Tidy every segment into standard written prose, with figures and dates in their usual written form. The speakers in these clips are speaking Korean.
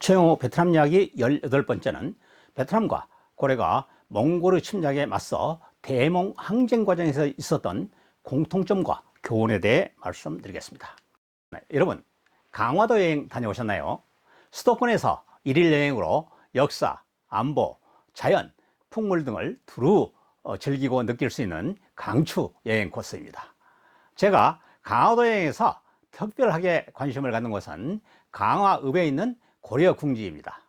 최영호 베트남 이야기 18번째는 베트남과 고려가 몽골의 침략에 맞서 대몽 항쟁 과정에서 있었던 공통점과 교훈에 대해 말씀드리겠습니다. 여러분, 강화도 여행 다녀오셨나요? 수도권에서 1일 여행으로 역사, 안보, 자연, 풍물 등을 두루 즐기고 느낄 수 있는 강추 여행 코스입니다. 제가 강화도 여행에서 특별하게 관심을 갖는 곳은 강화읍에 있는 고려 궁지입니다.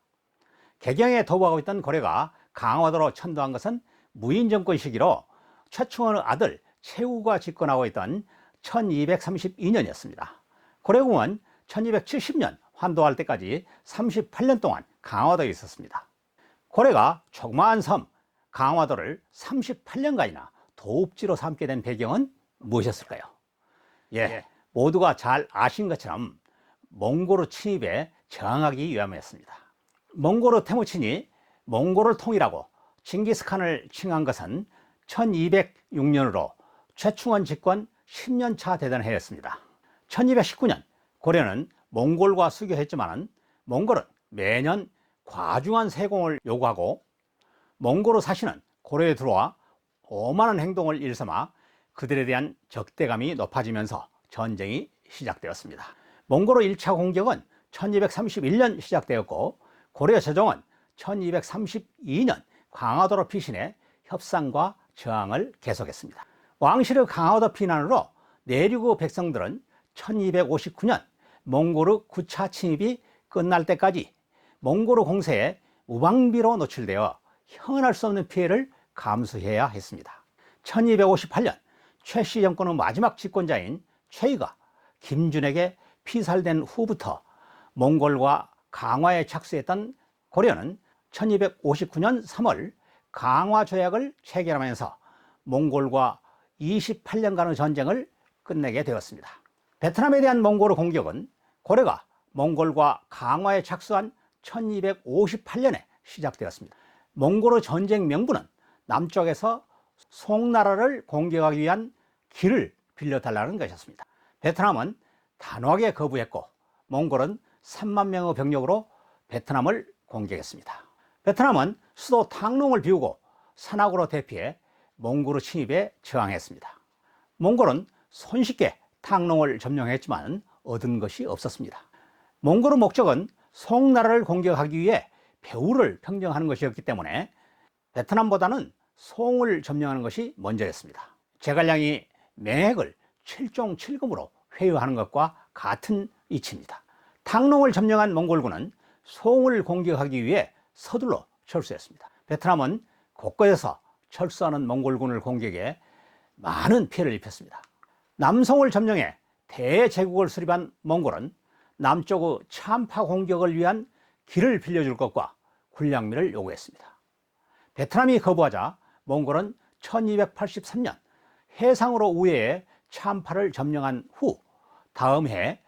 개경에 도보하고 있던 고려가 강화도로 천도한 것은 무인 정권 시기로 최충원의 아들 최우가 집권하고 있던 1232년이었습니다. 고려궁은 1270년 환도할 때까지 38년 동안 강화도에 있었습니다. 고려가 조그마한 섬 강화도를 38년간이나 도읍지로 삼게 된 배경은 무엇이었을까요? 모두가 잘 아신 것처럼 몽골의 침입에 저항하기 위함이었습니다. 몽골의 태무친이 몽골을 통일하고 징기스칸을 칭한 것은 1206년으로 최충원 집권 10년 차 되던 해였습니다. 1219년 고려는 몽골과 수교했지만 몽골은 매년 과중한 세공을 요구하고 몽골의 사신은 고려에 들어와 오만한 행동을 일삼아 그들에 대한 적대감이 높아지면서 전쟁이 시작되었습니다. 몽골의 1차 공격은 1231년 시작되었고 고려 제정은 1232년 강화도로 피신해 협상과 저항을 계속했습니다. 왕실의 강화도 피난으로 내륙의 백성들은 1259년 몽골의 9차 침입이 끝날 때까지 몽골의 공세에 무방비로 노출되어 형언할 수 없는 피해를 감수해야 했습니다. 1258년 최씨 정권의 마지막 집권자인 최이가 김준에게 피살된 후부터 몽골과 강화에 착수했던 고려는 1259년 3월 강화 조약을 체결하면서 몽골과 28년간의 전쟁을 끝내게 되었습니다. 베트남에 대한 몽골의 공격은 고려가 몽골과 강화에 착수한 1258년에 시작되었습니다. 몽골의 전쟁 명분은 남쪽에서 송나라를 공격하기 위한 길을 빌려달라는 것이었습니다. 베트남은 단호하게 거부했고 몽골은 3만 명의 병력으로 베트남을 공격했습니다. 베트남은 수도 탕롱을 비우고 산악으로 대피해 몽골의 침입에 저항했습니다. 몽골은 손쉽게 탕롱을 점령했지만 얻은 것이 없었습니다. 몽골의 목적은 송나라를 공격하기 위해 배후를 평정하는 것이었기 때문에 베트남보다는 송을 점령하는 것이 먼저였습니다. 제갈량이 맹획을 7종 7금으로 회유하는 것과 같은 이치입니다. 탕롱을 점령한 몽골군은 송을 공격하기 위해 서둘러 철수했습니다. 베트남은 곳곳에서 철수하는 몽골군을 공격해 많은 피해를 입혔습니다. 남송을 점령해 대제국을 수립한 몽골은 남쪽의 참파 공격을 위한 길을 빌려줄 것과 군량미를 요구했습니다. 베트남이 거부하자 몽골은 1283년 해상으로 우회해 참파를 점령한 후 다음 해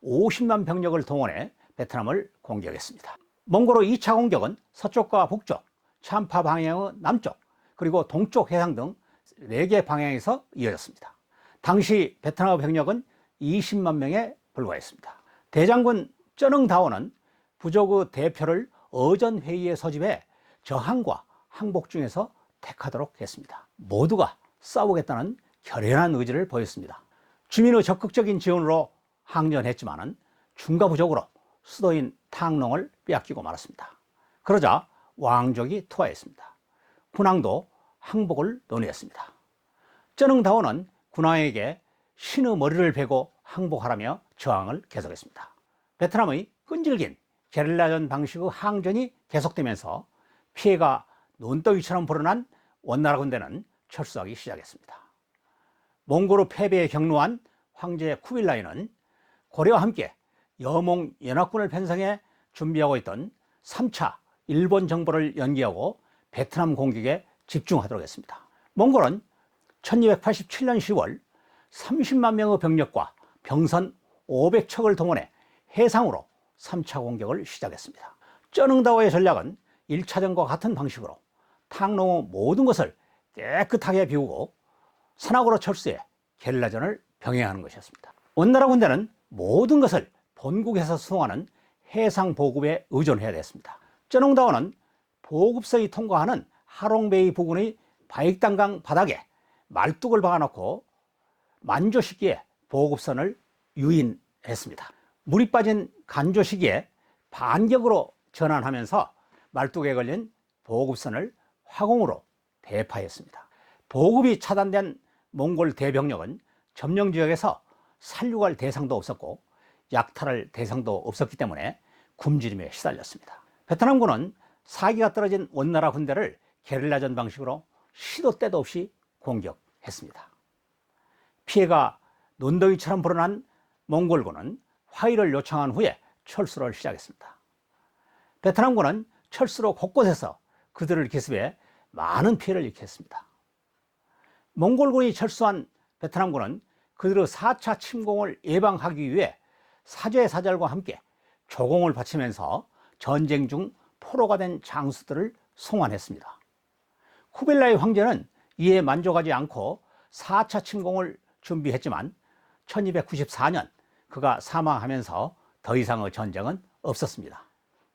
50만 병력을 동원해 베트남을 공격했습니다. 몽골의 2차 공격은 서쪽과 북쪽, 참파 방향의 남쪽, 그리고 동쪽 해상 등 4개 방향에서 이어졌습니다. 당시 베트남 병력은 20만 명에 불과했습니다. 대장군 쩌능다오는 부족의 대표를 어전회의에 소집해 저항과 항복 중에서 택하도록 했습니다. 모두가 싸우겠다는 결연한 의지를 보였습니다. 주민의 적극적인 지원으로 항전했지만 중과부적으로 수도인 탕롱을 빼앗기고 말았습니다. 그러자 왕족이 투하했습니다. 군왕도 항복을 논의했습니다. 쩌능다오는 군왕에게 신의 머리를 베고 항복하라며 저항을 계속했습니다. 베트남의 끈질긴 게릴라전 방식의 항전이 계속되면서 피해가 논더위처럼 불어난 원나라 군대는 철수하기 시작했습니다. 몽골의 패배에 격노한 황제 쿠빌라이는 고려와 함께 여몽 연합군을 편성해 준비하고 있던 3차 일본 정보를 연기하고 베트남 공격에 집중하도록 했습니다. 몽골은 1287년 10월 30만 명의 병력과 병선 500척을 동원해 해상으로 3차 공격을 시작했습니다. 쩌능다오의 전략은 1차전과 같은 방식으로 탕롱의 모든 것을 깨끗하게 비우고 산악으로 철수해 게릴라전을 병행하는 것이었습니다. 원나라 군대는 모든 것을 본국에서 수송하는 해상 보급에 의존해야 됐습니다. 쩌농다오는 보급선이 통과하는 하롱베이 부근의 바익단강 바닥에 말뚝을 박아놓고 만조 시기에 보급선을 유인했습니다. 물이 빠진 간조 시기에 반격으로 전환하면서 말뚝에 걸린 보급선을 화공으로 대파했습니다. 보급이 차단된 몽골 대병력은 점령지역에서 살육할 대상도 없었고 약탈할 대상도 없었기 때문에 굶주림에 시달렸습니다. 베트남군은 사기가 떨어진 원나라 군대를 게릴라전 방식으로 시도 때도 없이 공격했습니다. 피해가 논덩이처럼 불어난 몽골군은 화의를 요청한 후에 철수를 시작했습니다. 베트남군은 철수로 곳곳에서 그들을 기습해 많은 피해를 입혔습니다. 몽골군이 철수한 베트남군은 그들의 4차 침공을 예방하기 위해 사제사절과 함께 조공을 바치면서 전쟁 중 포로가 된 장수들을 송환했습니다. 쿠빌라이 황제는 이에 만족하지 않고 4차 침공을 준비했지만 1294년 그가 사망하면서 더 이상의 전쟁은 없었습니다.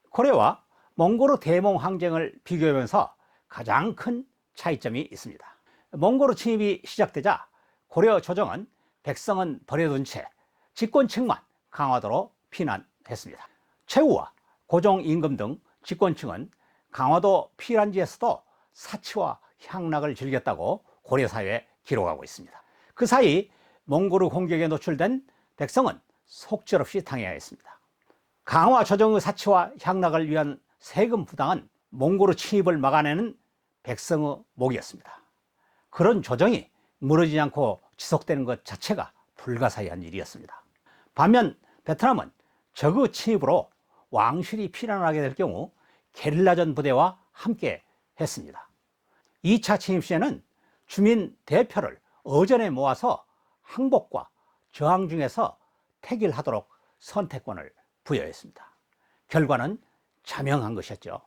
고려와 몽고르 대몽 항쟁을 비교하면서 가장 큰 차이점이 있습니다. 몽고르 침입이 시작되자 고려 조정은 백성은 버려둔 채 집권층만 강화도로 피난했습니다. 최후와 고종 임금 등 집권층은 강화도 피란지에서도 사치와 향락을 즐겼다고 고려사회에 기록하고 있습니다. 그 사이 몽고르 공격에 노출된 백성은 속절없이 당해야 했습니다. 강화 조정의 사치와 향락을 위한 세금 부당은 몽고르 침입을 막아내는 백성의 목이었습니다. 그런 조정이 무너지지 않고 지속되는 것 자체가 불가사의한 일이었습니다. 반면 베트남은 적의 침입으로 왕실이 피난하게 될 경우 게릴라전 부대와 함께 했습니다. 2차 침입 시에는 주민 대표를 어전에 모아서 항복과 저항 중에서 택일하도록 선택권을 부여했습니다. 결과는 자명한 것이었죠.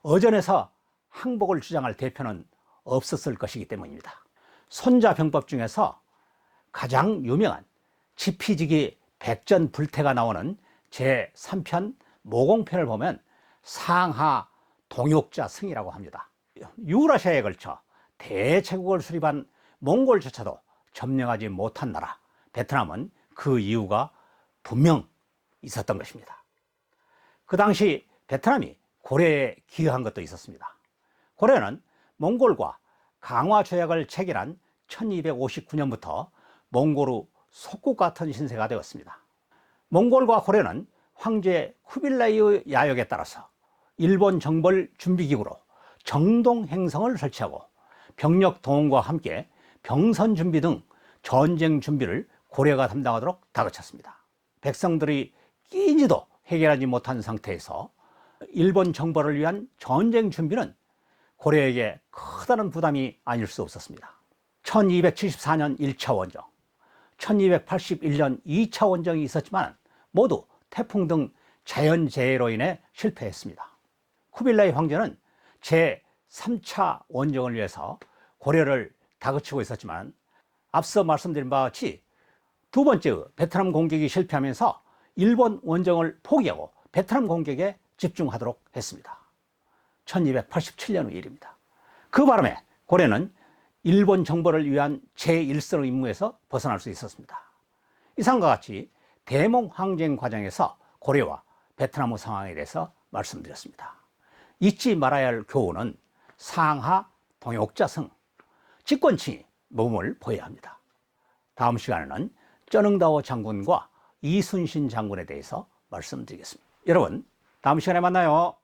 어전에서 항복을 주장할 대표는 없었을 것이기 때문입니다. 손자병법 중에서 가장 유명한 지피지기 백전불태가 나오는 제3편 모공편을 보면 상하 동욕자 승이라고 합니다. 유라시아에 걸쳐 대제국을 수립한 몽골조차도 점령하지 못한 나라 베트남은 그 이유가 분명 있었던 것입니다. 그 당시 베트남이 고려에 기여한 것도 있었습니다. 고려는 몽골과 강화 조약을 체결한 1259년부터 몽골의 속국 같은 신세가 되었습니다. 몽골과 고려는 황제 쿠빌라이의 야욕에 따라서 일본 정벌 준비기구로 정동행성을 설치하고 병력 동원과 함께 병선 준비 등 전쟁 준비를 고려가 담당하도록 다그쳤습니다. 백성들이 끼니도 해결하지 못한 상태에서 일본 정벌을 위한 전쟁 준비는 고려에게 커다란 부담이 아닐 수 없었습니다. 1274년 1차 원정, 1281년 2차 원정이 있었지만 모두 태풍 등 자연재해로 인해 실패했습니다. 쿠빌라이 황제는 제3차 원정을 위해서 고려를 다그치고 있었지만 앞서 말씀드린 바와 같이 두 번째 베트남 공격이 실패하면서 일본 원정을 포기하고 베트남 공격에 집중하도록 했습니다. 1287년의 일입니다. 그 바람에 고려는 일본 정벌을 위한 제1선의 임무에서 벗어날 수 있었습니다. 이상과 같이 대몽 항쟁 과정에서 고려와 베트남의 상황에 대해서 말씀드렸습니다. 잊지 말아야 할 교훈은 상하 동욕자승, 집권층이 몸을 보여야 합니다. 다음 시간에는 쩌능다오 장군과 이순신 장군에 대해서 말씀드리겠습니다. 여러분, 다음 시간에 만나요.